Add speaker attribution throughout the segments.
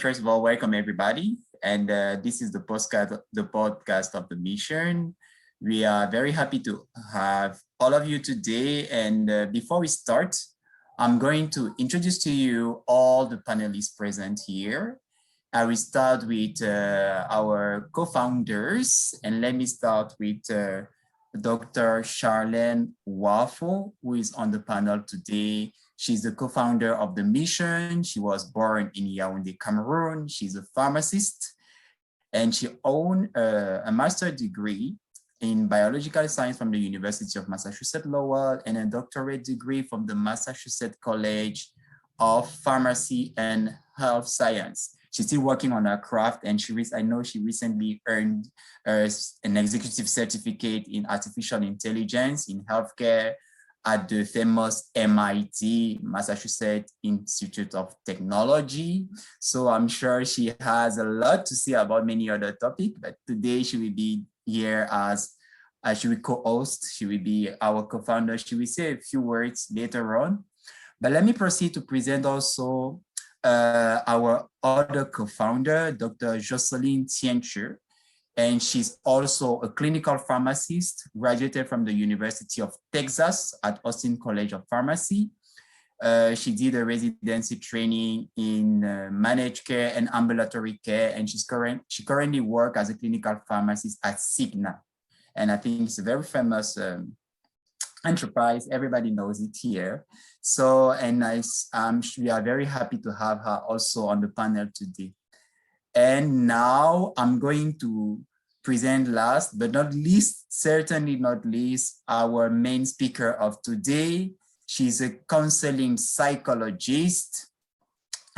Speaker 1: First of all, welcome everybody. And this is the podcast of the mission. We are very happy to have all of you today. And before we start, I'm going to introduce to you all the panelists present here. I will start with our co-founders, and let me start with Dr. Charlene Wafo, who is on the panel today. She's the co-founder of The Mission. She was born in Yaoundé, Cameroon. She's a pharmacist, and she owns a master's degree in biological science from the University of Massachusetts Lowell and a doctorate degree from the Massachusetts College of Pharmacy and Health Science. She's still working on her craft, and I know she recently earned an executive certificate in artificial intelligence in healthcare at the famous MIT, Massachusetts Institute of Technology. So I'm sure she has a lot to say about many other topics, but today she will be here as she will co-host, she will be our co-founder. She will say a few words later on. But let me proceed to present also our other co-founder, Dr. Jocelyn Tiencher. And she's also a clinical pharmacist, graduated from the University of Texas at Austin College of Pharmacy. She did a residency training in managed care and ambulatory care, and she currently works as a clinical pharmacist at Cigna. And I think it's a very famous enterprise. Everybody knows it here. So, and we are very happy to have her also on the panel today. And now I'm going to present last but not least, certainly not least, our main speaker of today. She's a counseling psychologist.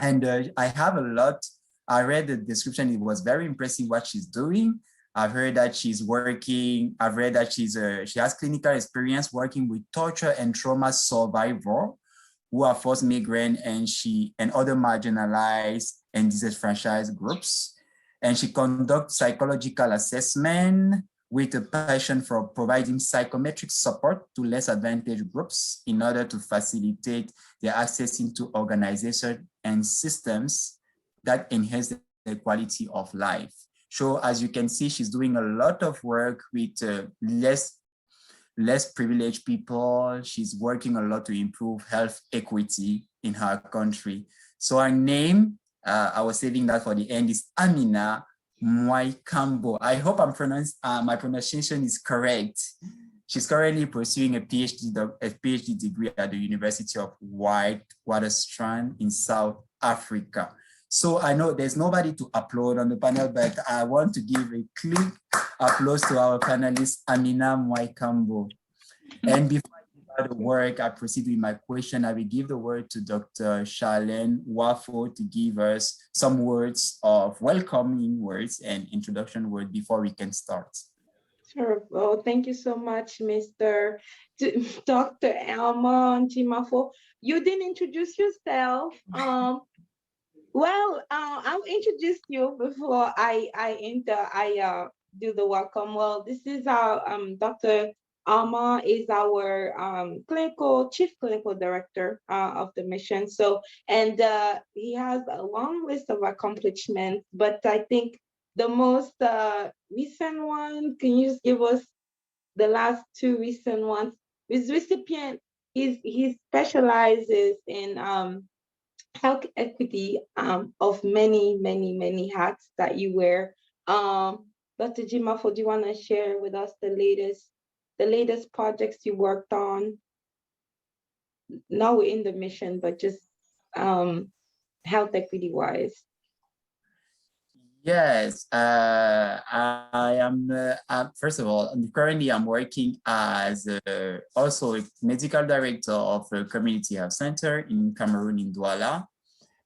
Speaker 1: And I have a lot. I read the description. It was very impressive what she's doing. I've heard that she's working. I've read that she has clinical experience working with torture and trauma survivors who are forced migrant and other marginalized and disenfranchised groups. And she conducts psychological assessment with a passion for providing psychometric support to less advantaged groups in order to facilitate their access into organizations and systems that enhance the quality of life. So as you can see, she's doing a lot of work with less privileged people. She's working a lot to improve health equity in her country. So her name, I was saving that for the end, is Amina Mwaikambo. I hope my pronunciation is correct. She's currently pursuing a PhD degree at the University of Witwatersrand in South Africa. So I know there's nobody to applaud on the panel, but I want to give a quick applause to our panelist, Amina Mwaikambo. And before I give her the word, I proceed with my question. I will give the word to Dr. Charlene Wafo to give us some words of welcoming words and introduction words before we can start.
Speaker 2: Sure. Well, thank you so much, Dr. Elma Njimafo. You didn't introduce yourself. I'll introduce you before I do the welcome. Well, this is our Dr. Alma is our chief clinical director of the mission. So, and he has a long list of accomplishments, but I think the most recent one, can you just give us the last two recent ones? His recipient, he specializes in health equity of many hats that you wear. Dr. Jimafo, do you want to share with us the latest projects you worked on? Not in the mission, but just health equity wise.
Speaker 1: Yes, I am. First of all, currently I'm working as also a medical director of a community health center in Cameroon, in Douala.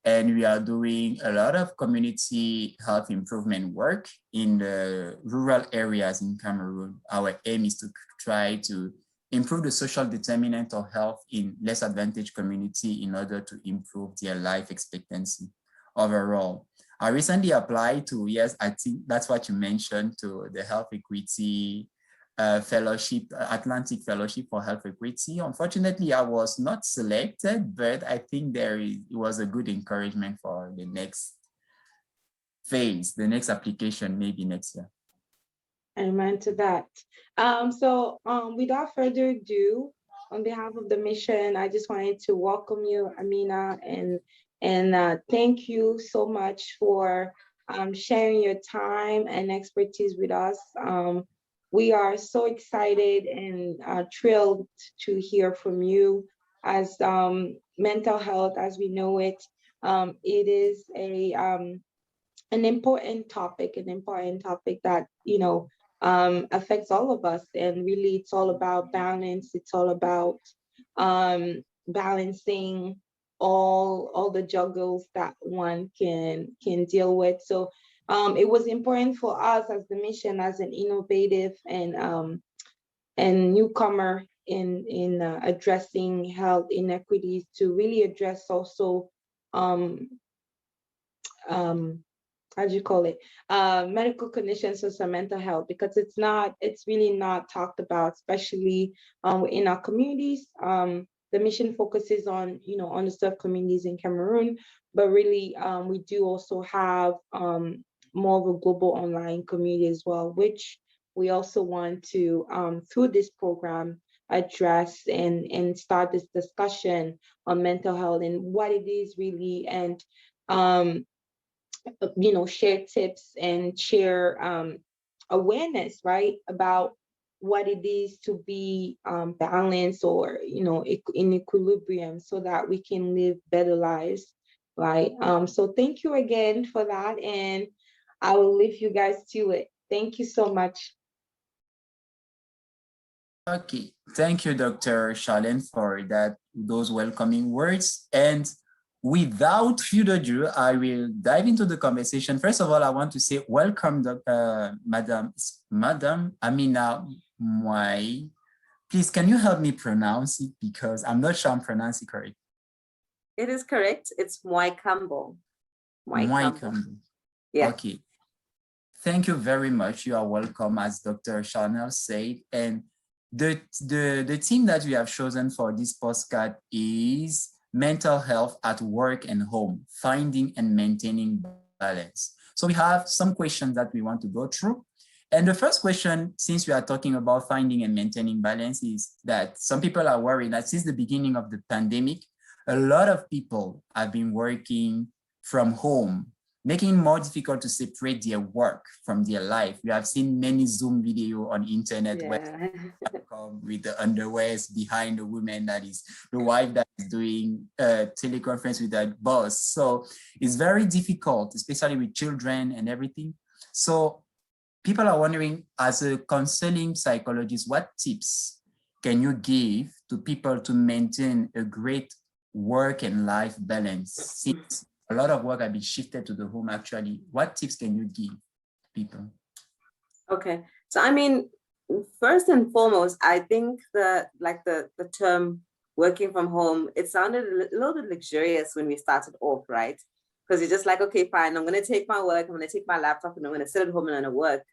Speaker 1: And we are doing a lot of community health improvement work in the rural areas in Cameroon. Our aim is to try to improve the social determinant of health in less advantaged community in order to improve their life expectancy overall. I recently applied to, yes, I think that's what you mentioned, to the Health Equity Fellowship, Atlantic Fellowship for Health Equity. Unfortunately, I was not selected, but I think it was a good encouragement for the next phase, the next application, maybe next year.
Speaker 2: Amen to that. Without further ado, on behalf of the mission, I just wanted to welcome you, Amina, and thank you so much for sharing your time and expertise with us. We are so excited and thrilled to hear from you. As mental health, as we know it, it is an important topic, that affects all of us. And really, it's all about balance. It's all about balancing all the juggles that one can deal with. So it was important for us as the mission, as an innovative and newcomer in addressing health inequities, to really address also how do you call it, medical conditions of some mental health, because it's really not talked about, especially in our communities. The mission focuses on underserved communities in Cameroon, but really we do also have more of a global online community as well, which we also want to through this program address and start this discussion on mental health and what it is really, and share tips and share awareness, right, about what it is to be balanced, or in equilibrium, so that we can live better lives, right? So thank you again for that, and I will leave you guys to it. Thank you so much.
Speaker 1: Okay, thank you, Dr. Charlene, for those welcoming words. And without further ado, I will dive into the conversation. First of all, I want to say welcome, Madam Amina Mwai. Please, can you help me pronounce it, because I'm not sure I'm pronouncing it correct.
Speaker 3: It is correct. It's Mwai Kambo.
Speaker 1: Mwai Kambo.
Speaker 3: Yeah.
Speaker 1: Okay. Thank you very much. You are welcome, as Dr. Charnel said. And the team that we have chosen for this postcard is Mental Health at Work and Home, Finding and Maintaining Balance. So we have some questions that we want to go through. And the first question, since we are talking about finding and maintaining balance, is that some people are worried that since the beginning of the pandemic, a lot of people have been working from home, making it more difficult to separate their work from their life. We have seen many Zoom video on internet where with the underwears behind the woman, that is the wife that is doing a teleconference with that boss. So it's very difficult, especially with children and everything. So people are wondering, as a counseling psychologist, what tips can you give to people to maintain a great work and life balance? Since a lot of work has been shifted to the home, actually, what tips can you give people?
Speaker 3: Okay, so I mean, first and foremost, I think the term working from home, it sounded a little bit luxurious when we started off, right? Because you're just like, okay, fine, I'm going to take my work, I'm going to take my laptop, and I'm going to sit at home and I'm going to work.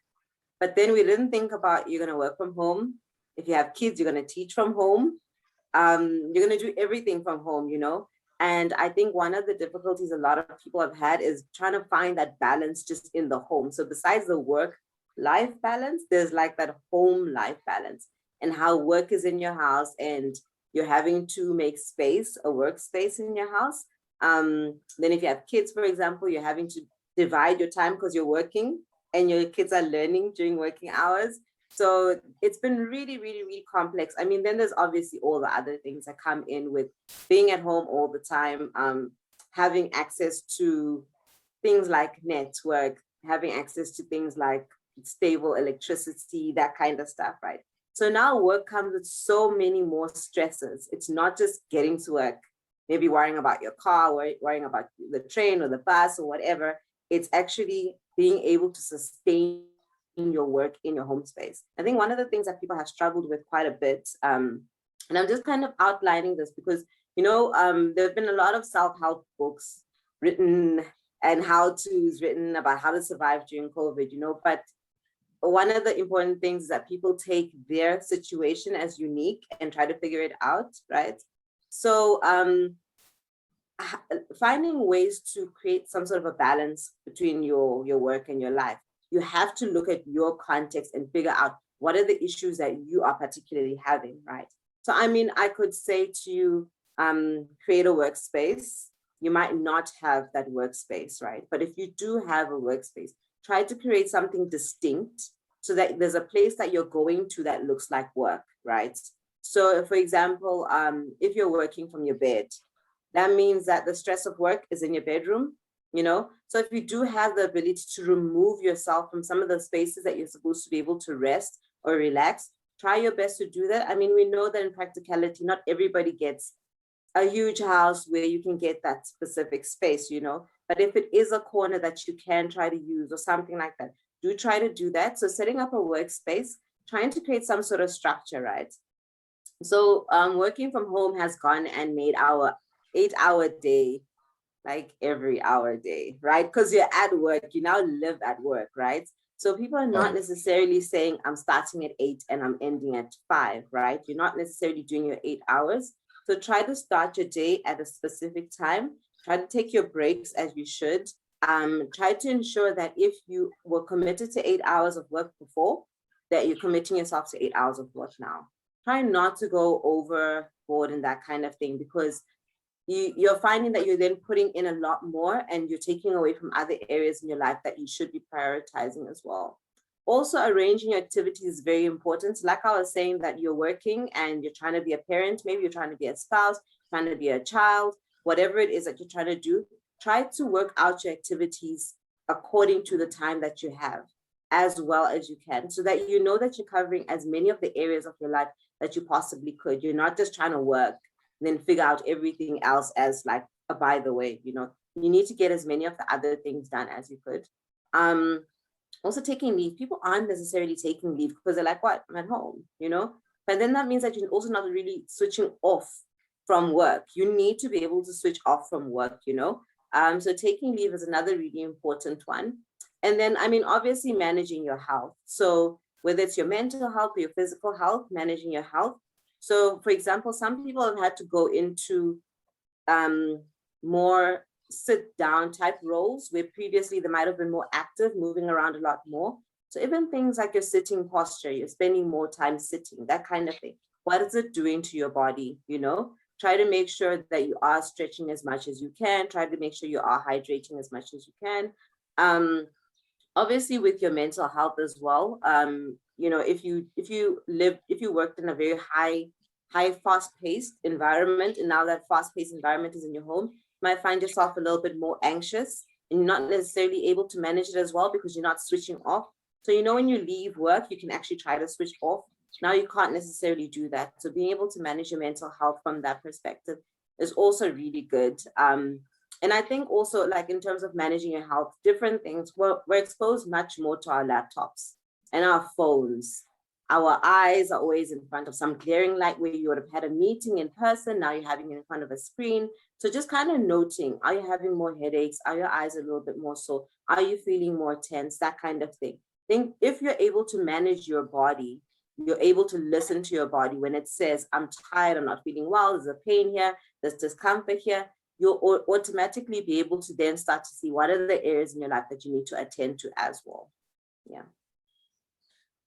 Speaker 3: But then we didn't think about, you're going to work from home. If you have kids, you're going to teach from home. You're going to do everything from home, And I think one of the difficulties a lot of people have had is trying to find that balance just in the home. So besides the work-life balance, there's like that home-life balance, and how work is in your house and you're having to make space, a workspace in your house. Then if you have kids, for example, you're having to divide your time because you're working and your kids are learning during working hours. So it's been really, really, really complex. I mean, then there's obviously all the other things that come in with being at home all the time, having access to things like network, having access to things like stable electricity, that kind of stuff, right? So now work comes with so many more stresses. It's not just getting to work, maybe worrying about your car, worrying about the train or the bus or whatever. It's actually being able to sustain your work in your home space. I think one of the things that people have struggled with quite a bit, and I'm just kind of outlining this because, there have been a lot of self-help books written and how-tos written about how to survive during COVID, but one of the important things is that people take their situation as unique and try to figure it out, right? So finding ways to create some sort of a balance between your work and your life. You have to look at your context and figure out what are the issues that you are particularly having, right? So, I mean, I could say to you, create a workspace. You might not have that workspace, right? But if you do have a workspace, try to create something distinct so that there's a place that you're going to that looks like work, right? So, for example, if you're working from your bed, that means that the stress of work is in your bedroom, you know? So if you do have the ability to remove yourself from some of the spaces that you're supposed to be able to rest or relax, try your best to do that. I mean, we know that in practicality, not everybody gets a huge house where you can get that specific space, you know? But if it is a corner that you can try to use or something like that, do try to do that. So setting up a workspace, trying to create some sort of structure, right? So working from home has gone and made our 8-hour day like every hour day, right? Because you're at work, you now live at work, right? So people are not necessarily saying I'm starting at 8 and I'm ending at 5, right? You're not necessarily doing your 8 hours. So try to start your day at a specific time. Try to take your breaks as you should. Try to ensure that if you were committed to 8 hours of work before, that you're committing yourself to 8 hours of work now. Try not to go overboard and that kind of thing, because you're finding that you're then putting in a lot more and you're taking away from other areas in your life that you should be prioritizing as well. Also, arranging your activities is very important. Like I was saying, that you're working and you're trying to be a parent, maybe you're trying to be a spouse, trying to be a child, whatever it is that you're trying to do, try to work out your activities according to the time that you have as well as you can, so that you know that you're covering as many of the areas of your life that you possibly could. You're not just trying to work then figure out everything else as like a by the way, you know, you need to get as many of the other things done as you could. Also taking leave, people aren't necessarily taking leave because they're like, what, I'm at home, you know? But then that means that you're also not really switching off from work. You need to be able to switch off from work, you know? So taking leave is another really important one. And then, I mean, obviously managing your health. So whether it's your mental health or your physical health, managing your health. So, for example, some people have had to go into more sit down type roles where previously they might have been more active, moving around a lot more. So even things like your sitting posture, you're spending more time sitting, that kind of thing. What is it doing to your body? You know, try to make sure that you are stretching as much as you can. Try to make sure you are hydrating as much as you can. Obviously, with your mental health as well. You know, if you worked in a very high fast-paced environment, and now that fast-paced environment is in your home, you might find yourself a little bit more anxious and you're not necessarily able to manage it as well because you're not switching off. So, you know, when you leave work, you can actually try to switch off. Now you can't necessarily do that. So being able to manage your mental health from that perspective is also really good. And I think also, like in terms of managing your health, different things, we're exposed much more to our laptops and our phones. Our eyes are always in front of some glaring light where you would have had a meeting in person. Now you're having it in front of a screen. So just kind of noting, are you having more headaches? Are your eyes a little bit more sore? Are you feeling more tense? That kind of thing. I think if you're able to manage your body, you're able to listen to your body when it says, I'm tired, I'm not feeling well, there's a pain here, there's discomfort here, you'll automatically be able to then start to see what are the areas in your life that you need to attend to as well. Yeah.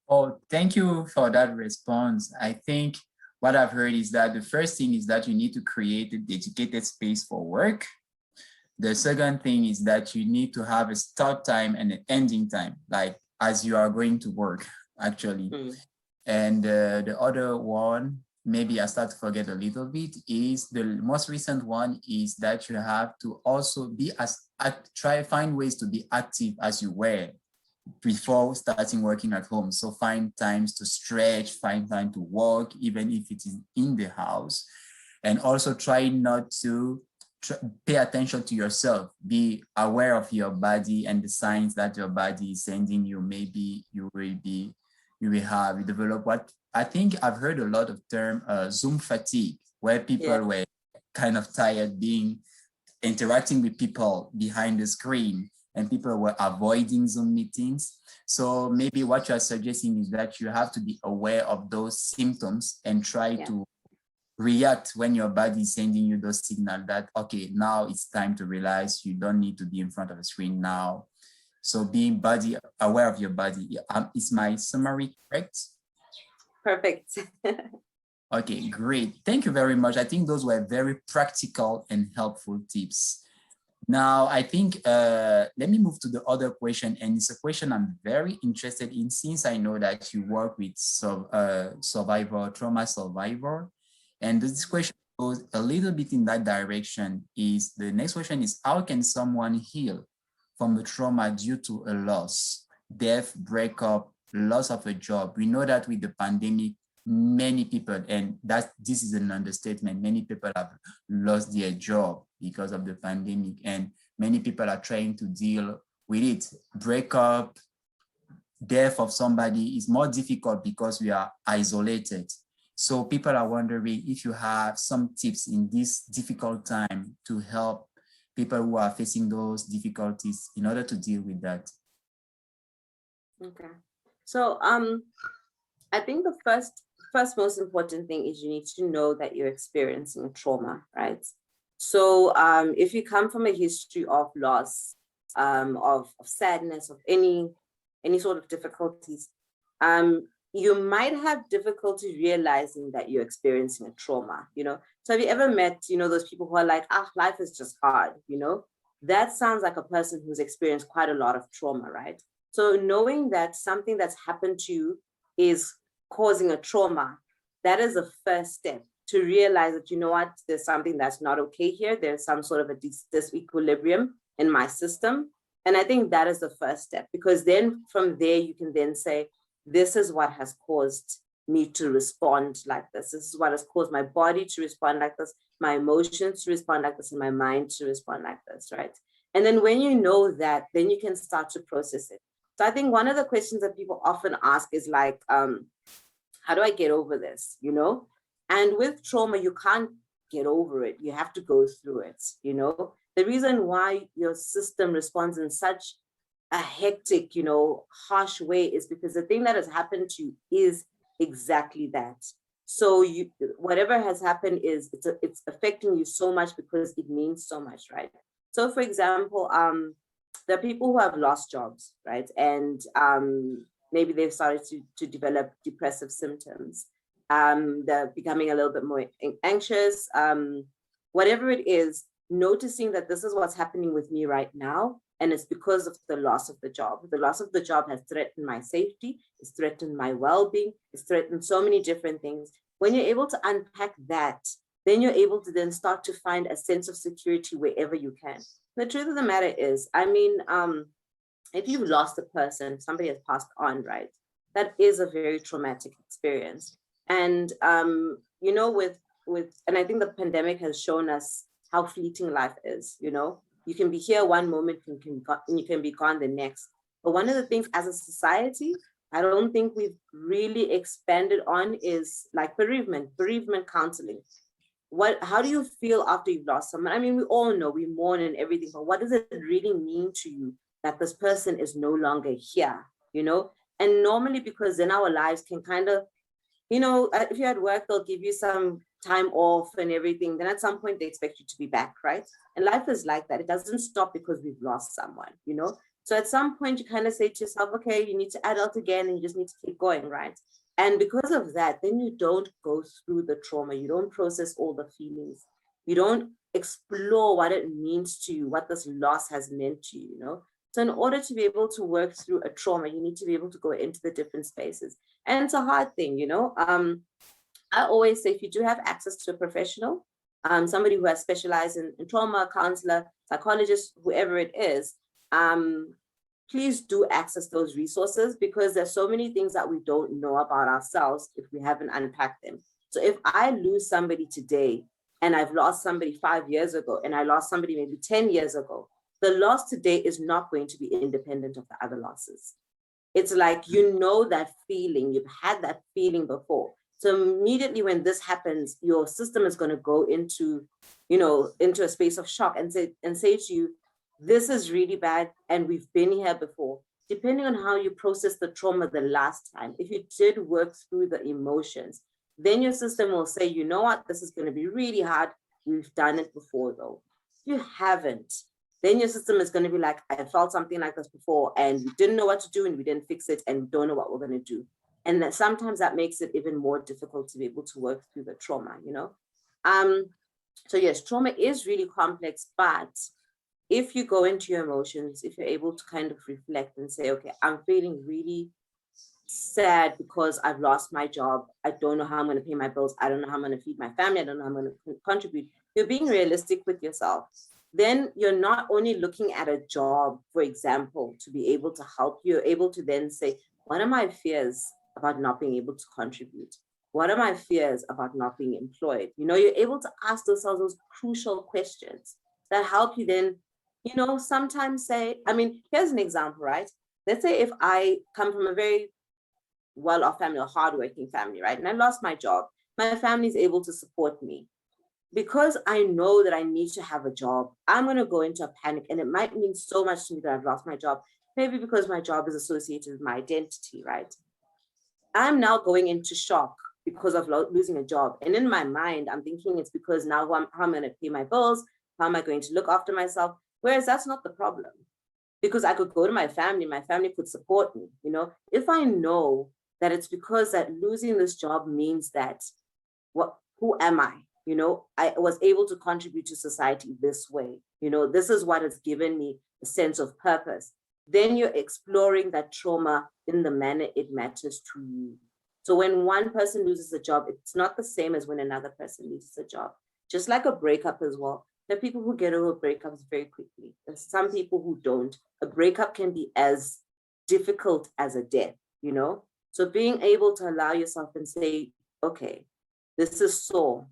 Speaker 1: Oh, thank you for that response. I think what I've heard is that the first thing is that you need to create a dedicated space for work. The second thing is that you need to have a start time and an ending time, like as you are going to work, actually. And the other one, maybe I start to forget a little bit, is the most recent one is that you have to also be find ways to be active as you were before starting working at home. So find times to stretch, find time to walk, even if it is in the house. And also try not to pay attention to yourself. Be aware of your body and the signs that your body is sending you. Maybe you will develop what I think I've heard a lot of term Zoom fatigue, where people were kind of tired interacting with people behind the screen, and people were avoiding Zoom meetings. So maybe what you're suggesting is that you have to be aware of those symptoms and try to react when your body is sending you those signals that, okay, now it's time to realize you don't need to be in front of a screen now. So being body aware of your body. Is my summary correct?
Speaker 3: Perfect.
Speaker 1: Okay, great. Thank you very much. I think those were very practical and helpful tips. Now, I think, let me move to the other question, and it's a question I'm very interested in since I know that you work with trauma survivor. And this question goes a little bit in that direction. The next question is, how can someone heal from the trauma due to a loss, death, breakup, loss of a job? We know that with the pandemic, many people, and this is an understatement, many people have lost their job because of the pandemic, and many people are trying to deal with it. Breakup, death of somebody is more difficult because we are isolated. So people are wondering if you have some tips in this difficult time to help people who are facing those difficulties in order to deal with that.
Speaker 3: Okay. So I think the first most important thing is you need to know that you're experiencing a trauma, right? So if you come from a history of loss, of sadness, of any sort of difficulties, you might have difficulty realizing that you're experiencing a trauma, you know? So have you ever met, you know, those people who are like, life is just hard, you know? That sounds like a person who's experienced quite a lot of trauma, right? So knowing that something that's happened to you is causing a trauma, that is a first step to realize that, you know what, there's something that's not okay here. There's some sort of a disequilibrium in my system. And I think that is the first step, because then from there, you can then say, this is what has caused me to respond like this. This is what has caused my body to respond like this, my emotions to respond like this, and my mind to respond like this, right? And then when you know that, then you can start to process it. So I think one of the questions that people often ask is like, how do I get over this, you know? And with trauma, you can't get over it. You have to go through it, you know? The reason why your system responds in such a hectic, you know, harsh way is because the thing that has happened to you is exactly that. So whatever has happened is it's affecting you so much because it means so much, right? So for example, there are people who have lost jobs, right? And maybe they've started to develop depressive symptoms. They're becoming a little bit more anxious. Whatever it is, noticing that this is what's happening with me right now, and it's because of the loss of the job. The loss of the job has threatened my safety, it's threatened my well-being, it's threatened so many different things. When you're able to unpack that, then you're able to then start to find a sense of security wherever you can. The truth of the matter is, I mean, if you've lost a person, somebody has passed on, right? That is a very traumatic experience. And, you know, and I think the pandemic has shown us how fleeting life is, you know? You can be here one moment and you can be gone the next. But one of the things as a society, I don't think we've really expanded on is like bereavement counseling. How do you feel after you've lost someone? I mean, we all know we mourn and everything, but what does it really mean to you that this person is no longer here, you know? And normally, because then our lives can kind of, you know, if you're at work, they'll give you some time off and everything. Then at some point they expect you to be back, right? And life is like that. It doesn't stop because we've lost someone, you know? So at some point you kind of say to yourself, okay, you need to adult again and you just need to keep going, right? And because of that, then you don't go through the trauma. You don't process all the feelings. You don't explore what it means to you, what this loss has meant to you, you know? So in order to be able to work through a trauma, you need to be able to go into the different spaces. And it's a hard thing, you know? I always say, if you do have access to a professional, somebody who has specialized in trauma, counselor, psychologist, whoever it is, please do access those resources, because there's so many things that we don't know about ourselves if we haven't unpacked them. So if I lose somebody today and I've lost somebody 5 years ago and I lost somebody maybe 10 years ago, the loss today is not going to be independent of the other losses. It's like, you know, that feeling, you've had that feeling before. So immediately when this happens, your system is going to go into, you know, into a space of shock and say to you, this is really bad and we've been here before. Depending on how you process the trauma the last time, if you did work through the emotions, then your system will say, you know what, this is going to be really hard. We've done it before though. If you haven't, then your system is going to be like, I felt something like this before and we didn't know what to do and we didn't fix it and we don't know what we're going to do. And that sometimes that makes it even more difficult to be able to work through the trauma, you know? So yes, trauma is really complex, but if you go into your emotions, if you're able to kind of reflect and say, okay, I'm feeling really sad because I've lost my job. I don't know how I'm going to pay my bills. I don't know how I'm going to feed my family. I don't know how I'm going to contribute. You're being realistic with yourself. Then you're not only looking at a job, for example, to be able to help you, you're able to then say, what are my fears about not being able to contribute? What are my fears about not being employed? You know, you're able to ask yourself those crucial questions that help you then, you know, sometimes say, I mean, here's an example, right? Let's say if I come from a very well-off family, a hardworking family, right? And I lost my job, my family is able to support me. Because I know that I need to have a job, I'm going to go into a panic, and it might mean so much to me that I've lost my job, maybe because my job is associated with my identity, right? I'm now going into shock because of losing a job. And in my mind, I'm thinking it's because now how I'm going to pay my bills, how am I going to look after myself? Whereas that's not the problem. Because I could go to my family could support me, you know? If I know that it's because that losing this job means that, who am I? You know, I was able to contribute to society this way. You know, this is what has given me a sense of purpose. Then you're exploring that trauma in the manner it matters to you. So when one person loses a job, it's not the same as when another person loses a job. Just like a breakup as well. There are people who get over breakups very quickly. There's some people who don't. A breakup can be as difficult as a death, you know? So being able to allow yourself and say, okay, this is so,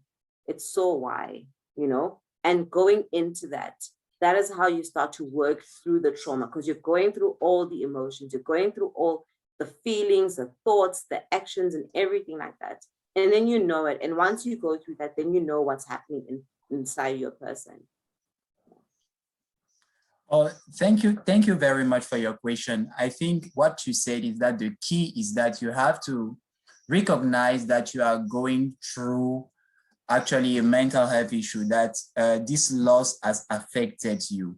Speaker 3: it's so why, you know? And going into that is how you start to work through the trauma, because you're going through all the emotions, you're going through all the feelings, the thoughts, the actions, and everything like that. And then you know it. And once you go through that, then you know what's happening inside your person.
Speaker 1: Oh, thank you. Thank you very much for your question. I think what you said is that the key is that you have to recognize that you are going through actually a mental health issue, that this loss has affected you.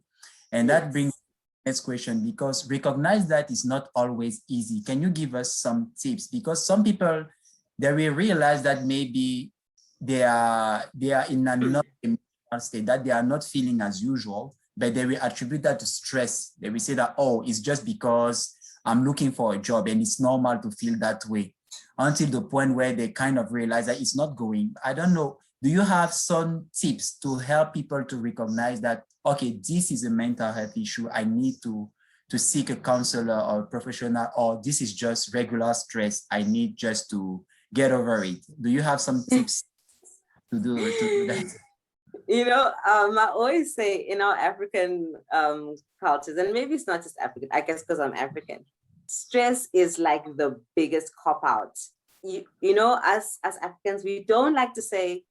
Speaker 1: And that brings the next question, because recognize that is not always easy. Can you give us some tips? Because some people, they will realize that maybe they are in another emotional state, that they are not feeling as usual, but they will attribute that to stress. They will say that, oh, it's just because I'm looking for a job and it's normal to feel that way, until the point where they kind of realize that it's not going. I don't know. Do you have some tips to help people to recognize that, okay, this is a mental health issue, I need to seek a counselor or a professional, or this is just regular stress, I need just to get over it? Do you have some tips to do that?
Speaker 3: You know, I always say in our African cultures, and maybe it's not just African, I guess because I'm African, stress is like the biggest cop-out. You know, as Africans, we don't like to say,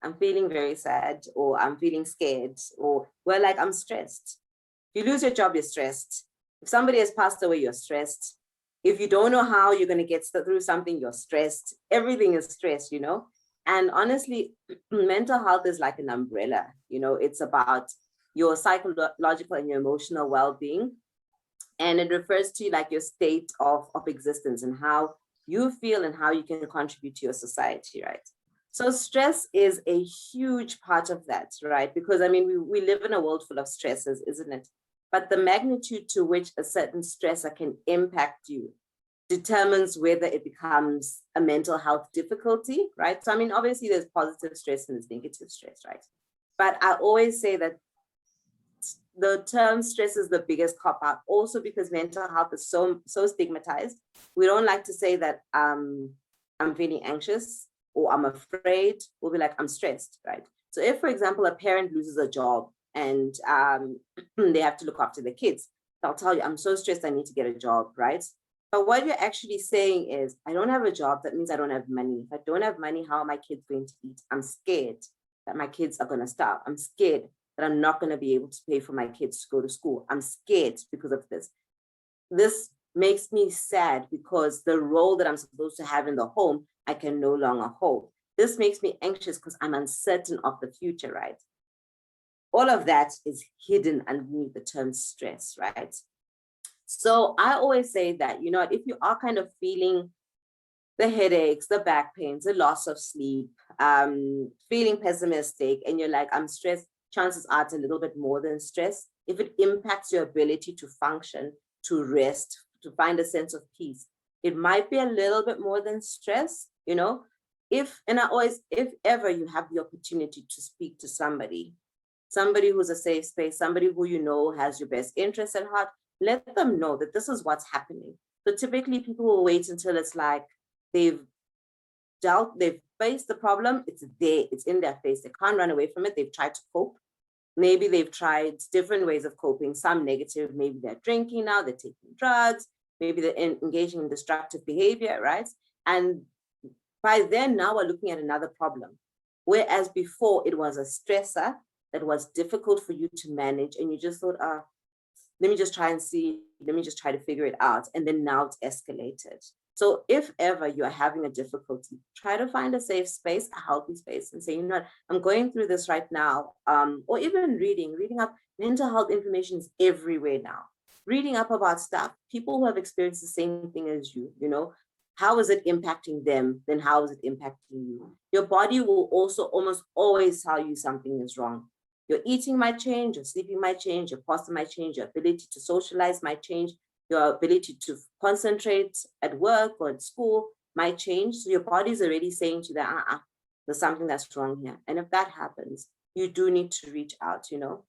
Speaker 3: I'm feeling very sad, or I'm feeling scared, or we're like, I'm stressed. If you lose your job, you're stressed. If somebody has passed away, you're stressed. If you don't know how you're going to get through something, you're stressed. Everything is stress, you know? And honestly, mental health is like an umbrella. You know, it's about your psychological and your emotional well-being. And it refers to like your state of existence and how you feel and how you can contribute to your society, right? So stress is a huge part of that, right? Because I mean, we live in a world full of stresses, isn't it? But the magnitude to which a certain stressor can impact you determines whether it becomes a mental health difficulty, right? So I mean, obviously there's positive stress and there's negative stress, right? But I always say that the term stress is the biggest cop-out, also because mental health is so stigmatized. We don't like to say that I'm feeling anxious or I'm afraid. We'll be like, I'm stressed, right? So if, for example, a parent loses a job and they have to look after their kids, they'll tell you, I'm so stressed, I need to get a job, right? But what you're actually saying is, I don't have a job, that means I don't have money. If I don't have money, how are my kids going to eat? I'm scared that my kids are going to starve. I'm scared that I'm not going to be able to pay for my kids to go to school. I'm scared because of this. This makes me sad because the role that I'm supposed to have in the home, I can no longer hold. This makes me anxious because I'm uncertain of the future, right? All of that is hidden underneath the term stress, right? So I always say that, you know, if you are kind feeling the headaches, the back pains, the loss of sleep, feeling pessimistic, and you're like, I'm stressed, chances are it's a little bit more than stress. If it impacts your ability to function, to rest, to find a sense of peace, it might be a little bit more than stress, you know. If ever you have the opportunity to speak to somebody who's a safe space, somebody who you know has your best interest at heart, let them know that this is what's happening. So typically people will wait until it's like they've faced the problem, it's there, it's in their face, they can't run away from it, they've tried to cope. Maybe they've tried different ways of coping, some negative, maybe they're drinking now, they're taking drugs, maybe they're engaging in destructive behavior, right? And by then now we're looking at another problem. Whereas before it was a stressor that was difficult for you to manage and you just thought, let me just try and see, let me just try to figure it out. And then now it's escalated. So if ever you're having a difficulty, try to find a safe space, a healthy space, and say, you know what, I'm going through this right now. Or even reading up. Mental health information is everywhere now. Reading up about stuff, people who have experienced the same thing as you, you know, how is it impacting them? Then how is it impacting you? Your body will also almost always tell you something is wrong. Your eating might change, your sleeping might change, your posture might change, your ability to socialize might change, your ability to concentrate at work or at school might change. So your body's already saying to you that, there's something that's wrong here. And if that happens, you do need to reach out, you know.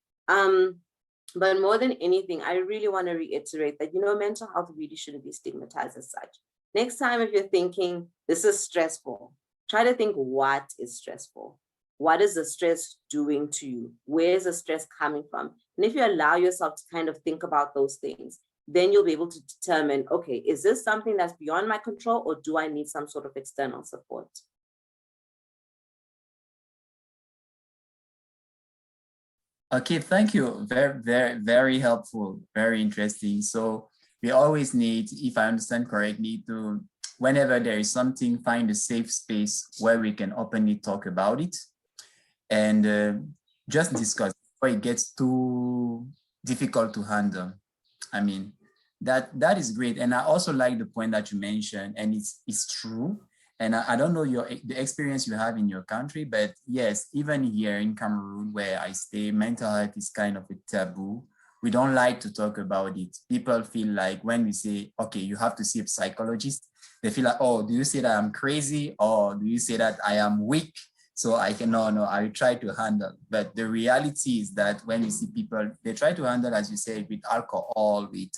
Speaker 3: But more than anything, I really want to reiterate that, you know, mental health really shouldn't be stigmatized as such. Next time, if you're thinking this is stressful, try to think, what is stressful? What is the stress doing to you? Where is the stress coming from? And if you allow yourself to kind of think about those things, then you'll be able to determine, okay, is this something that's beyond my control or do I need some sort of external support?
Speaker 1: Okay, thank you. Very, very, very helpful, very interesting. So we always need, if I understand correctly, to, whenever there is something, find a safe space where we can openly talk about it and just discuss before it gets too difficult to handle. I mean, that is great. And I also like the point that you mentioned, and it's true. And I don't know the experience you have in your country, but yes, even here in Cameroon where I stay, mental health is kind of a taboo. We don't like to talk about it. People feel like when we say, okay, you have to see a psychologist, they feel like, oh, do you say that I'm crazy? Or do you say that I am weak? So I can, no, I try to handle. But the reality is that when you see people, they try to handle, as you said, with alcohol, with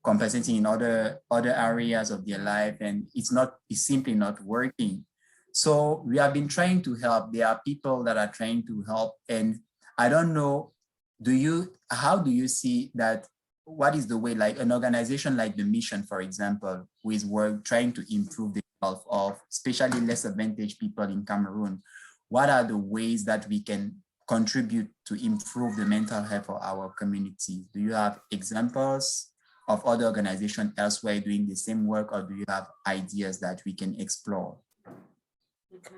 Speaker 1: compensating in other areas of their life, and it's simply not working. So we have been trying to help. There are people that are trying to help, and I don't know, how do you see that? What is the way, like an organization like the Mission, for example, who is trying to improve the health of especially less advantaged people in Cameroon? What are the ways that we can contribute to improve the mental health of our community? Do you have examples of other organizations elsewhere doing the same work, or do you have ideas that we can explore?
Speaker 3: Okay.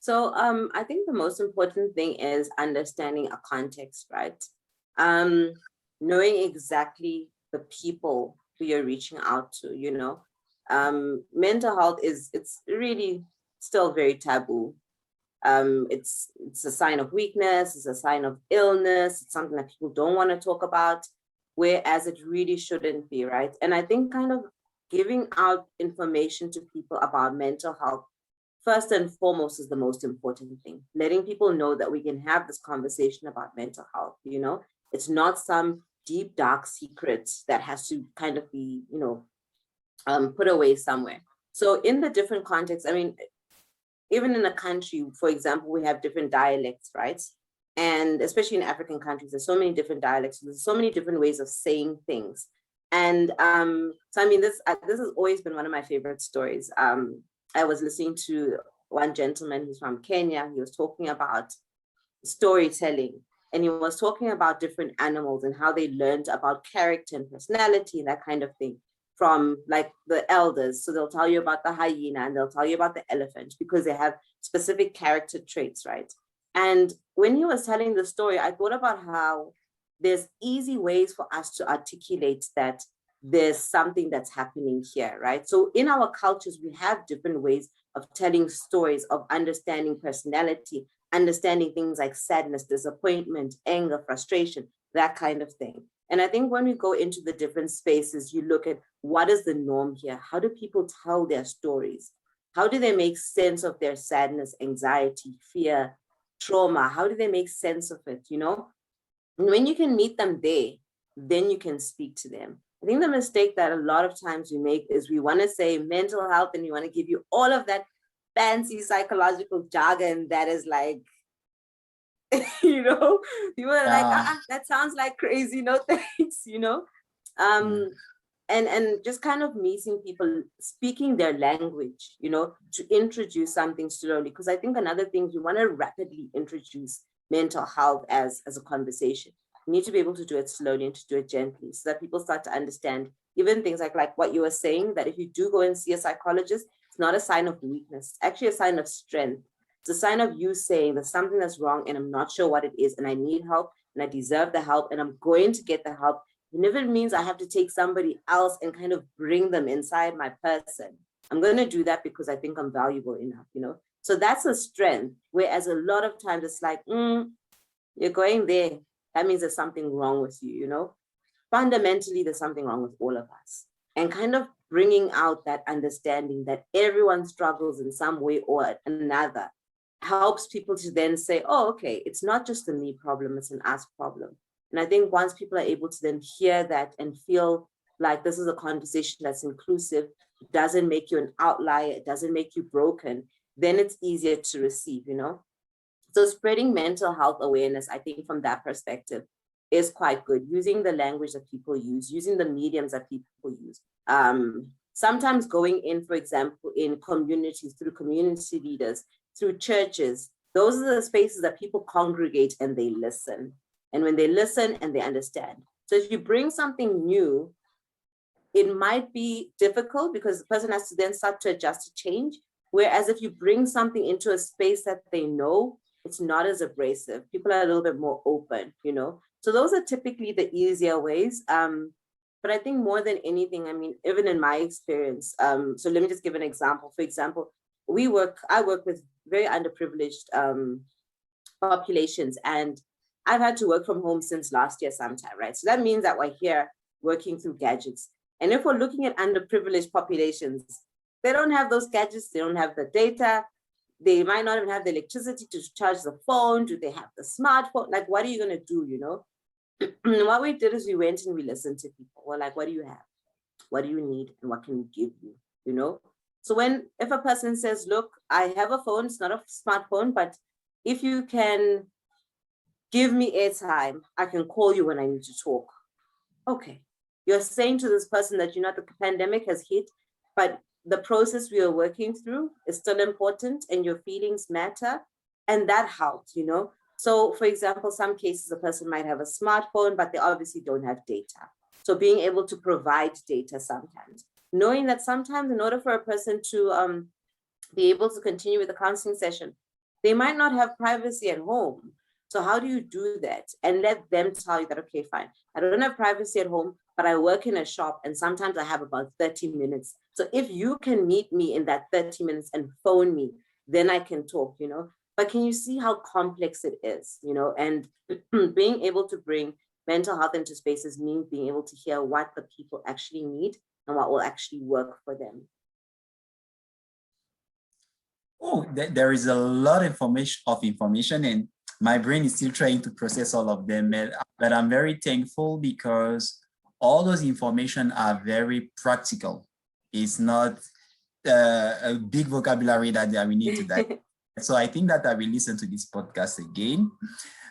Speaker 3: So I think the most important thing is understanding a context, right? Knowing exactly the people who you're reaching out to, you know. Mental health it's really still very taboo. It's a sign of weakness, it's a sign of illness, it's something that people don't want to talk about, whereas it really shouldn't be, right? And I think kind of giving out information to people about mental health, first and foremost, is the most important thing. Letting people know that we can have this conversation about mental health, you know? It's not some deep, dark secret that has to kind of be, you know, put away somewhere. So in the different contexts, I mean, even in a country, for example, we have different dialects, right? And especially in African countries, there's so many different dialects, there's so many different ways of saying things. And so, I mean, this has always been one of my favorite stories. I was listening to one gentleman, he's from Kenya, he was talking about storytelling. And he was talking about different animals and how they learned about character and personality and that kind of thing from like the elders. So they'll tell you about the hyena and they'll tell you about the elephant because they have specific character traits, right? And when he was telling the story, I thought about how there's easy ways for us to articulate that there's something that's happening here, right? So in our cultures, we have different ways of telling stories, of understanding personality, understanding things like sadness, disappointment, anger, frustration, that kind of thing. And I think when we go into the different spaces, you look at what is the norm here? How do people tell their stories? How do they make sense of their sadness, anxiety, fear, trauma? How do they make sense of it, you know? And when you can meet them there, then you can speak to them. I think the mistake that a lot of times we make is we want to say mental health and we want to give you all of that fancy psychological jargon that is like, you know, people are like, that sounds like crazy, no thanks, you know. And just kind of meeting people, speaking their language, you know, to introduce something slowly. Because I think another thing, you want to rapidly introduce mental health as a conversation. You need to be able to do it slowly and to do it gently so that people start to understand even things like what you were saying, that if you do go and see a psychologist, it's not a sign of weakness, it's actually a sign of strength. It's a sign of you saying there's something that's wrong and I'm not sure what it is and I need help and I deserve the help and I'm going to get the help. And if it means I have to take somebody else and kind of bring them inside my person, I'm going to do that because I think I'm valuable enough, you know? So that's a strength. Whereas a lot of times it's like, you're going there. That means there's something wrong with you, you know? Fundamentally, there's something wrong with all of us. And kind of bringing out that understanding that everyone struggles in some way or another helps people to then say, oh, okay, it's not just a me problem, it's an us problem. And I think once people are able to then hear that and feel like this is a conversation that's inclusive, it doesn't make you an outlier, it doesn't make you broken, then it's easier to receive, you know? So spreading mental health awareness, I think from that perspective, is quite good. Using the language that people use, using the mediums that people use. Sometimes going in, for example, in communities, through community leaders, through churches, those are the spaces that people congregate and they listen. And when they listen and they understand. So if you bring something new, it might be difficult because the person has to then start to adjust to change. Whereas if you bring something into a space that they know, it's not as abrasive. People are a little bit more open, you know? So those are typically the easier ways. But I think more than anything, I mean, even in my experience, so let me just give an example. For example, I work with very underprivileged populations, and I've had to work from home since last year sometime, right? So that means that we're here working through gadgets. And if we're looking at underprivileged populations, they don't have those gadgets, they don't have the data, they might not even have the electricity to charge the phone. Do they have the smartphone? Like, what are you gonna do, you know? What we did is we went and we listened to people. We're like, what do you have? What do you need? And what can we give you, you know? So if a person says, look, I have a phone, it's not a smartphone, but if you can give me airtime, I can call you when I need to talk. Okay. You're saying to this person that, you know, the pandemic has hit, but the process we are working through is still important and your feelings matter. And that helps, you know? So for example, some cases a person might have a smartphone, but they obviously don't have data. So being able to provide data sometimes, knowing that sometimes in order for a person to be able to continue with the counseling session, they might not have privacy at home. So how do you do that? And let them tell you that, okay, fine, I don't have privacy at home, but I work in a shop and sometimes I have about 30 minutes. So if you can meet me in that 30 minutes and phone me, then I can talk, you know? But can you see how complex it is, you know? And being able to bring mental health into spaces means being able to hear what the people actually need and what will actually work for them.
Speaker 1: Oh, there is a lot of information and my brain is still trying to process all of them. But I'm very thankful because all those information are very practical. It's not a big vocabulary that we need to dive. So I think that I will listen to this podcast again.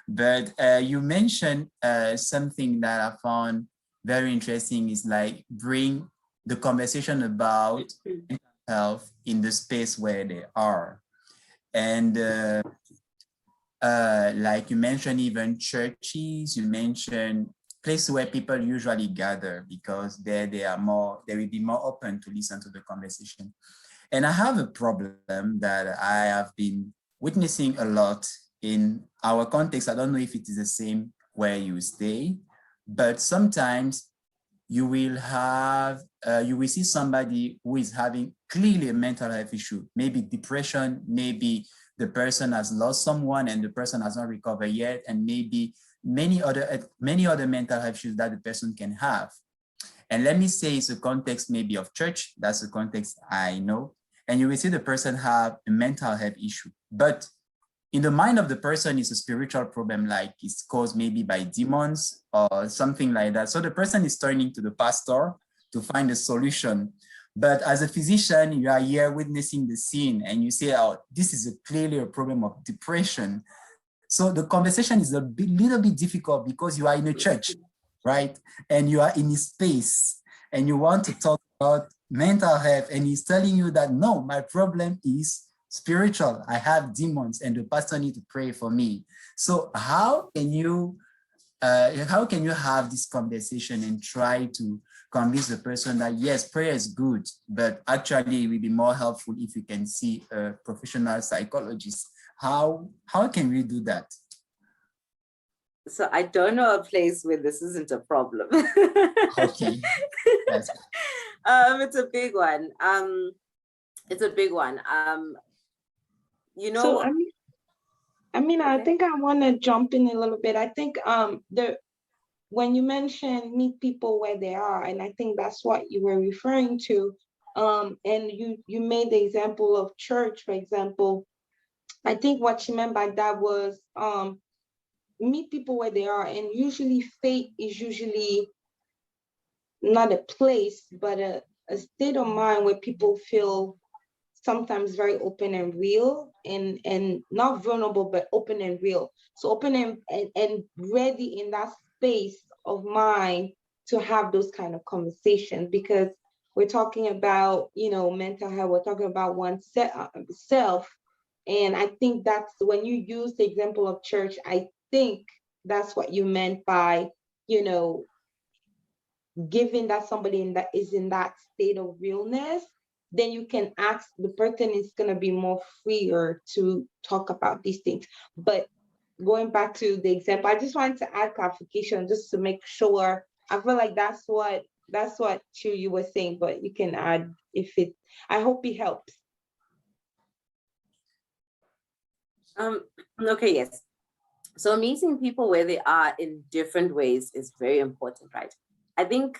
Speaker 1: But you mentioned something that I found very interesting is like bring the conversation about mental health in the space where they are. And like you mentioned, even churches, you mentioned place where people usually gather, because there they will be more open to listen to the conversation. And I have a problem that I have been witnessing a lot in our context. I don't know if it is the same where you stay, but sometimes you will see somebody who is having clearly a mental health issue, maybe depression, maybe the person has lost someone and the person has not recovered yet, and maybe many other mental health issues that the person can have. And let me say it's a context maybe of church, that's a context I know, and you will see the person have a mental health issue, but in the mind of the person is a spiritual problem, like it's caused maybe by demons or something like that. So the person is turning to the pastor to find a solution. But as a physician, you are here witnessing the scene and you say, oh, this is clearly a problem of depression. So the conversation is little bit difficult because you are in a church, right? And you are in a space and you want to talk about mental health, and he's telling you that, no, my problem is spiritual. I have demons and the pastor need to pray for me. So how can you have this conversation and try to convince the person that yes, prayer is good, but actually it will be more helpful if you can see a professional psychologist? How can we do that?
Speaker 3: So I don't know a place where this isn't a problem.
Speaker 1: Okay. That's
Speaker 3: It's a big one. It's a big one. You know,
Speaker 2: So I think I want to jump in a little bit. I think when you mentioned meet people where they are, and I think that's what you were referring to. And you made the example of church, for example. I think what you meant by that was meet people where they are, and usually faith is usually not a place, but a state of mind where people feel sometimes very open and real, and not vulnerable, but open and real. So open and ready in that space of mind to have those kind of conversations, because we're talking about, mental health, we're talking about oneself. And I think that's when you use the example of church, I think that's what you meant by, given that somebody is in that state of realness, then you can ask, the person is going to be more freer to talk about these things. But going back to the example, I just wanted to add clarification just to make sure. I feel like that's what you were saying, but you can add I hope it helps.
Speaker 3: Okay, yes. So meeting people where they are in different ways is very important, right? I think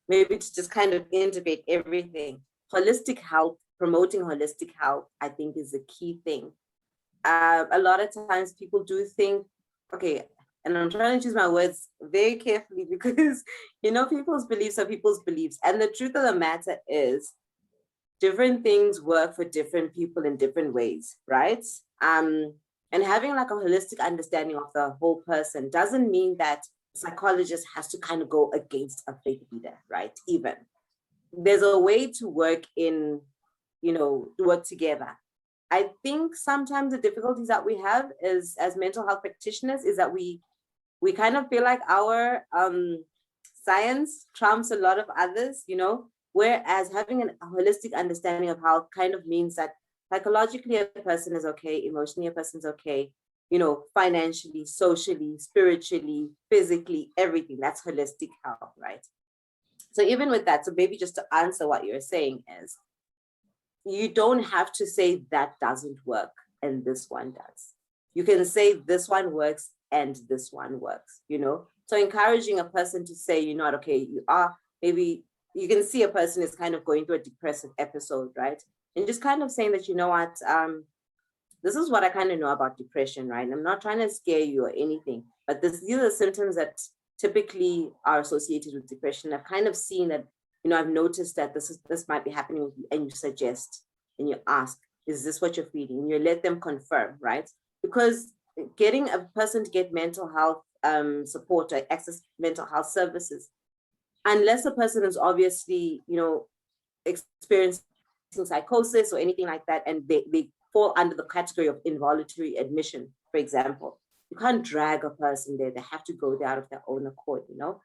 Speaker 3: maybe to just kind of integrate everything, holistic health, promoting holistic health, I think is the key thing. A lot of times people do think, okay, and I'm trying to choose my words very carefully because, people's beliefs are people's beliefs. And the truth of the matter is different things work for different people in different ways, right? And having like a holistic understanding of the whole person doesn't mean that psychologist has to kind of go against a faith leader, right? Even there's a way to work work together. I think sometimes the difficulties that we have is as mental health practitioners is that we kind of feel like our science trumps a lot of others, whereas having a holistic understanding of health kind of means that psychologically a person is okay, emotionally a person's okay, financially, socially, spiritually, physically, everything. That's holistic health, right? So even with that, so maybe just to answer what you're saying is, you don't have to say that doesn't work and this one does. You can say this one works and this one works, So encouraging a person to say, you're not okay, maybe you can see a person is kind of going through a depressive episode, right? And just kind of saying that, this is what I kind of know about depression, right? I'm not trying to scare you or anything, but these are the symptoms that typically are associated with depression. I've kind of seen that, I've noticed that this might be happening with you, and you suggest and you ask, is this what you're feeling? And you let them confirm, right? Because getting a person to get mental health support or access mental health services, unless a person is obviously, experiencing psychosis or anything like that, and they fall under the category of involuntary admission, for example, You can't drag a person there. They have to go there out of their own accord, you know?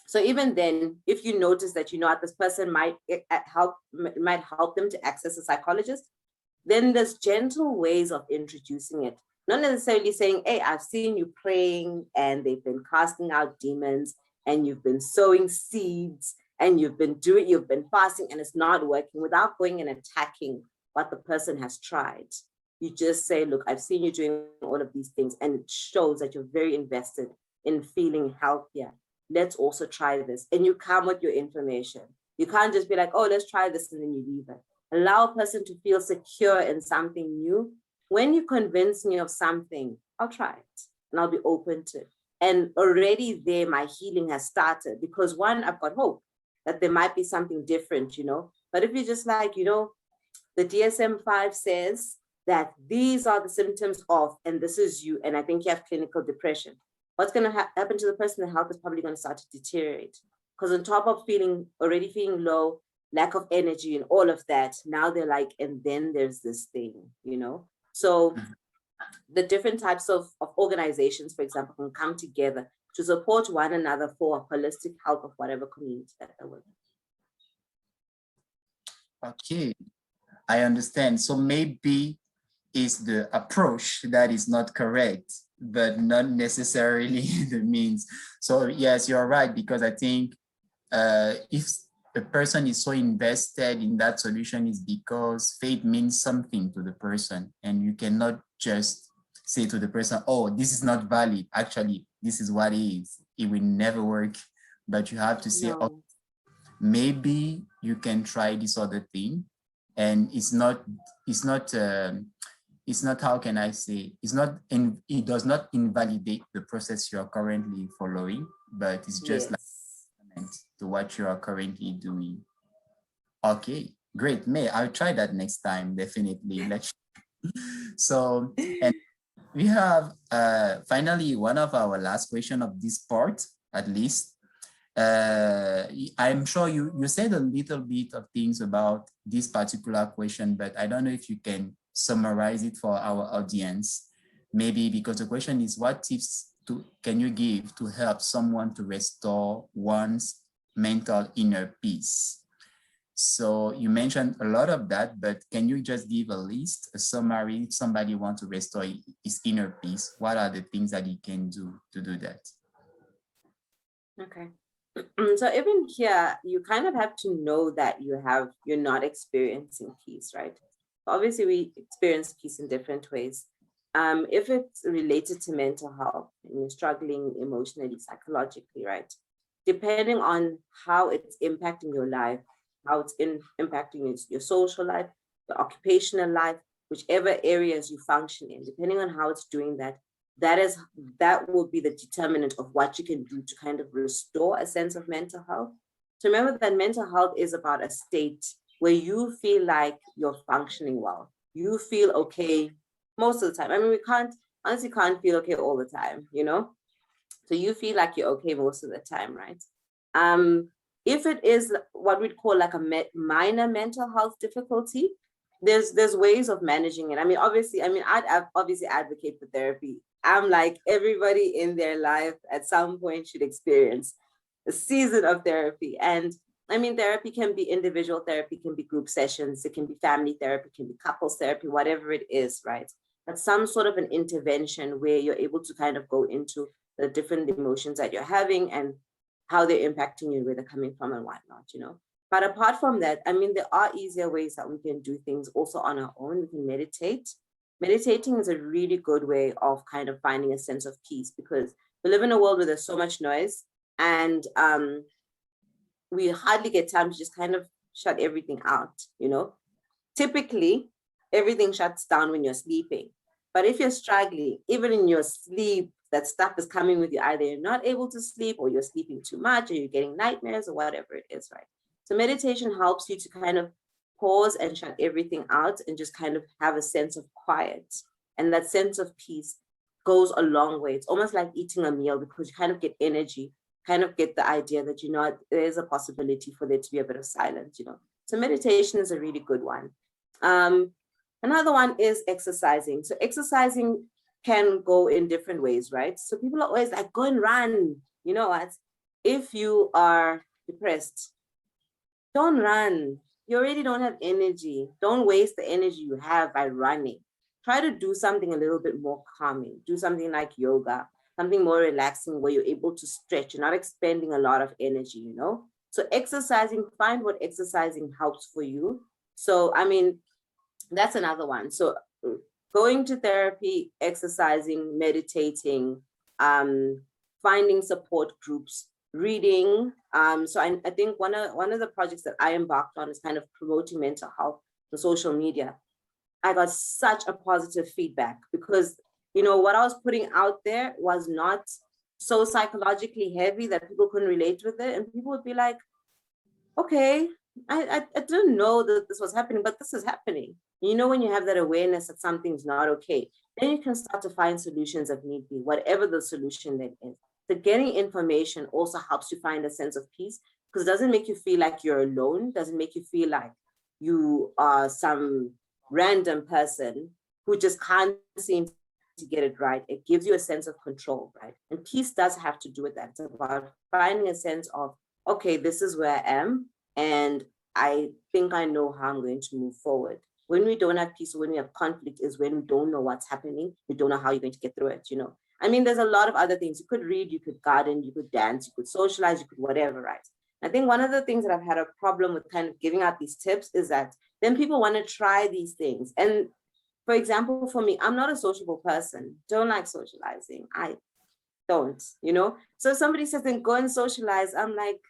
Speaker 3: So even then, if you notice that, you know, this person might help them to access a psychologist, then there's gentle ways of introducing it. Not necessarily saying, hey, I've seen you praying and they've been casting out demons and you've been sowing seeds and you've been fasting and it's not working, without going and attacking what the person has tried. You just say, look, I've seen you doing all of these things and it shows that you're very invested in feeling healthier. Let's also try this. And you come with your information. You can't just be like, oh, let's try this and then you leave it. Allow a person to feel secure in something new. When you convince me of something, I'll try it and I'll be open to it. And already there, my healing has started because one, I've got hope that there might be something different, you know. But if you're just like, you know, the DSM-5 says that these are the symptoms of, and this is you, and I think you have clinical depression. What's going to happen to the person? The health is probably going to start to deteriorate. Because on top of already feeling low, lack of energy and all of that, now they're like, and then there's this thing, you know? So the different types of organizations, for example, can come together to support one another for holistic health of whatever community that they're working.
Speaker 1: Okay, I understand. So maybe it's the approach that is not correct, but not necessarily the means. So yes, you're right, because I think if the person is so invested in that solution is because faith means something to the person, and you cannot just say to the person, oh, this is not valid. Actually, this is what it is. It will never work. But you have to say,
Speaker 3: No.
Speaker 1: oh, maybe you can try this other thing. And it's not, how can I say, it does not invalidate the process you are currently following, but it's just like to what you are currently doing. Okay, great. I'll try that next time, definitely. So, and we have finally one of our last question of this part, at least. I'm sure you said a little bit of things about this particular question, but I don't know if you can summarize it for our audience. Maybe because the question is, what tips can you give to help someone to restore one's mental inner peace? So you mentioned a lot of that, but can you just give a list, a summary? If somebody wants to restore his inner peace, what are the things that he can do to do that?
Speaker 3: Okay. So even here, you kind of have to know that you're not experiencing peace, right? Obviously, we experience peace in different ways. If it's related to mental health and you're struggling emotionally, psychologically, right? Depending on how it's impacting your life, how it's impacting your social life, your occupational life, whichever areas you function in, depending on how it's doing that, that will be the determinant of what you can do to kind of restore a sense of mental health. So remember that mental health is about a state where you feel like you're functioning well. You feel okay most of the time. I mean, we honestly can't feel okay all the time, you know? So you feel like you're okay most of the time, right? If it is what we'd call like a minor mental health difficulty, there's ways of managing it. I mean, I'd obviously advocate for therapy. I'm like, everybody in their life at some point should experience a season of therapy. And I mean, therapy can be individual therapy, can be group sessions, it can be family therapy, can be couples therapy, whatever it is, right? But some sort of an intervention where you're able to kind of go into the different emotions that you're having and how they're impacting you, where they're coming from and whatnot, you know? But apart from that, I mean, there are easier ways that we can do things also on our own. We can meditate. Meditating is a really good way of kind of finding a sense of peace, because we live in a world where there's so much noise and we hardly get time to just kind of shut everything out, you know? Typically, everything shuts down when you're sleeping. But if you're struggling, even in your sleep, that stuff is coming with you. Either you're not able to sleep, or you're sleeping too much, or you're getting nightmares, or whatever it is, right? So meditation helps you to kind of pause and shut everything out and just kind of have a sense of quiet. And that sense of peace goes a long way. It's almost like eating a meal, because you kind of get energy, kind of get the idea that, you know, there is a possibility for there to be a bit of silence, you know. So meditation is a really good one. Another one is exercising. So exercising can go in different ways, right? So people are always like, go and run. You know what? If you are depressed, don't run. You already don't have energy. Don't waste the energy you have by running. Try to do something a little bit more calming. Do something like yoga, something more relaxing where you're able to stretch. You're not expending a lot of energy, you know? So exercising, find what exercising helps for you. So, I mean, that's another one. So going to therapy, exercising, meditating, finding support groups, reading. So I think one of the projects that I embarked on is kind of promoting mental health on social media. I got such a positive feedback because, you know, what I was putting out there was not so psychologically heavy that people couldn't relate with it. And people would be like, okay, I didn't know that this was happening, but this is happening. You know, when you have that awareness that something's not okay, then you can start to find solutions if need be, whatever the solution that is. So getting information also helps you find a sense of peace because it doesn't make you feel like you're alone, doesn't make you feel like you are some random person who just can't seem to get it right. It gives you a sense of control, right? And peace does have to do with that. It's about finding a sense of, okay, this is where I am, and I think I know how I'm going to move forward. When we don't have peace, when we have conflict, is when we don't know what's happening. We don't know how you're going to get through it, you know? I mean, there's a lot of other things. You could read, you could garden, you could dance, you could socialize, you could whatever, right? I think one of the things that I've had a problem with kind of giving out these tips is that then people want to try these things. And for example, for me, I'm not a sociable person, don't like socializing. I don't, you know? So if somebody says, then go and socialize, I'm like,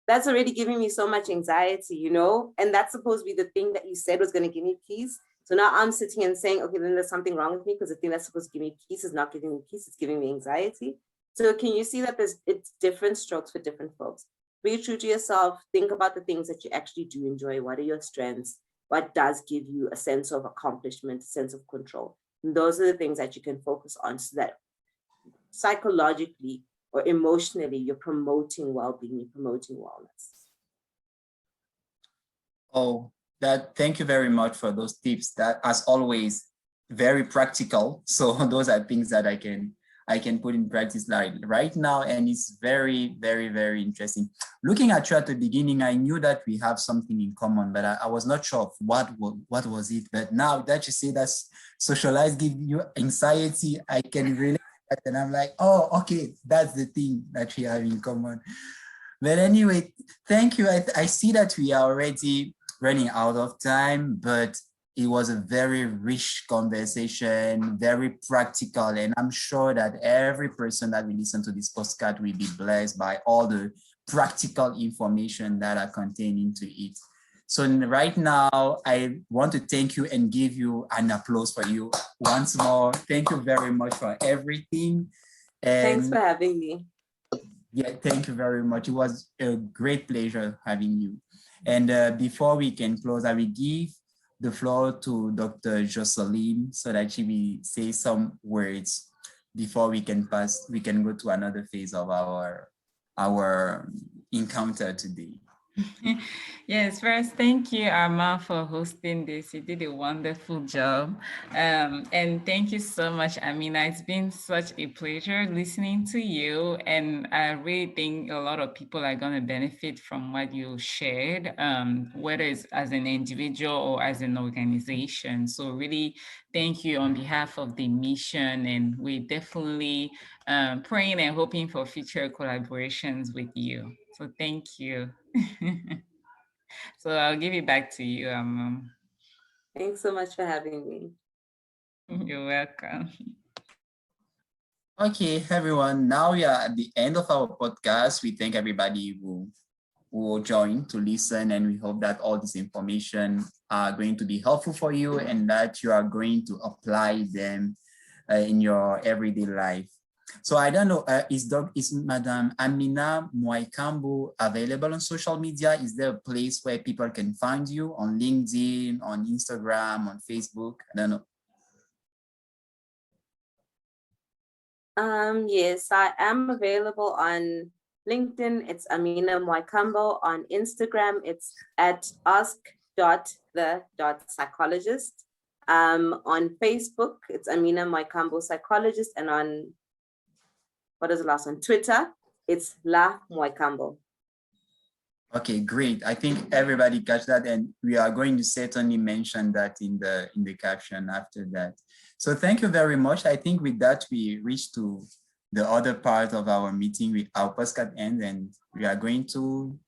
Speaker 3: that's already giving me so much anxiety, you know? And that's supposed to be the thing that you said was going to give me peace. So now I'm sitting and saying, okay, then there's something wrong with me because the thing that's supposed to give me peace is not giving me peace, it's giving me anxiety. So can you see that it's different strokes for different folks? Be true to yourself, think about the things that you actually do enjoy. What are your strengths? What does give you a sense of accomplishment, a sense of control? And those are the things that you can focus on so that psychologically or emotionally, you're promoting well-being, you're promoting wellness.
Speaker 1: Oh, thank you very much for those tips. That, as always, very practical. So those are things that I can put in practice like right now, and it's very, very, very interesting. Looking at you at the beginning, I knew that we have something in common, but I was not sure of what was it. But now that you say that socialize give you anxiety, I can relate. And I'm like, oh, okay, that's the thing that we have in common. But anyway, thank you. I see that we are already running out of time, but it was a very rich conversation, very practical. And I'm sure that every person that will listen to this postcard will be blessed by all the practical information that are contained into it. So right now, I want to thank you and give you an applause for you once more. Thank you very much for everything. And
Speaker 3: thanks for having me.
Speaker 1: Yeah, thank you very much. It was a great pleasure having you. And before we can close, I will give the floor to Dr. Jocelyn so that she will say some words before we can go to another phase of our encounter today.
Speaker 4: Yes, first, thank you, Arma, for hosting this. You did a wonderful job. And thank you so much, Amina. It's been such a pleasure listening to you. And I really think a lot of people are going to benefit from what you shared, whether it's as an individual or as an organization. So really, thank you on behalf of the mission. And we're definitely praying and hoping for future collaborations with you. So thank you. So I'll give it back to you.
Speaker 3: Thanks so much for having me.
Speaker 4: You're welcome.
Speaker 1: Okay, everyone. Now we are at the end of our podcast. We thank everybody who will join to listen, and we hope that all this information are going to be helpful for you and that you are going to apply them in your everyday life. So I don't know, is Madam Amina Mwaikambu available on social media? Is there a place where people can find you on LinkedIn, on Instagram, on Facebook? I don't know.
Speaker 3: Yes, I am available on LinkedIn. It's Amina Mwaikambu. On Instagram, it's at ask.the.psychologist. On Facebook, it's Amina Moikambo Psychologist, and on, what is the last one? Twitter, it's La Moikambo.
Speaker 1: Okay, great. I think everybody catch that, and we are going to certainly mention that in the caption after that. So thank you very much. I think with that, we reached to the other part of our meeting with our podcast end, and we are going to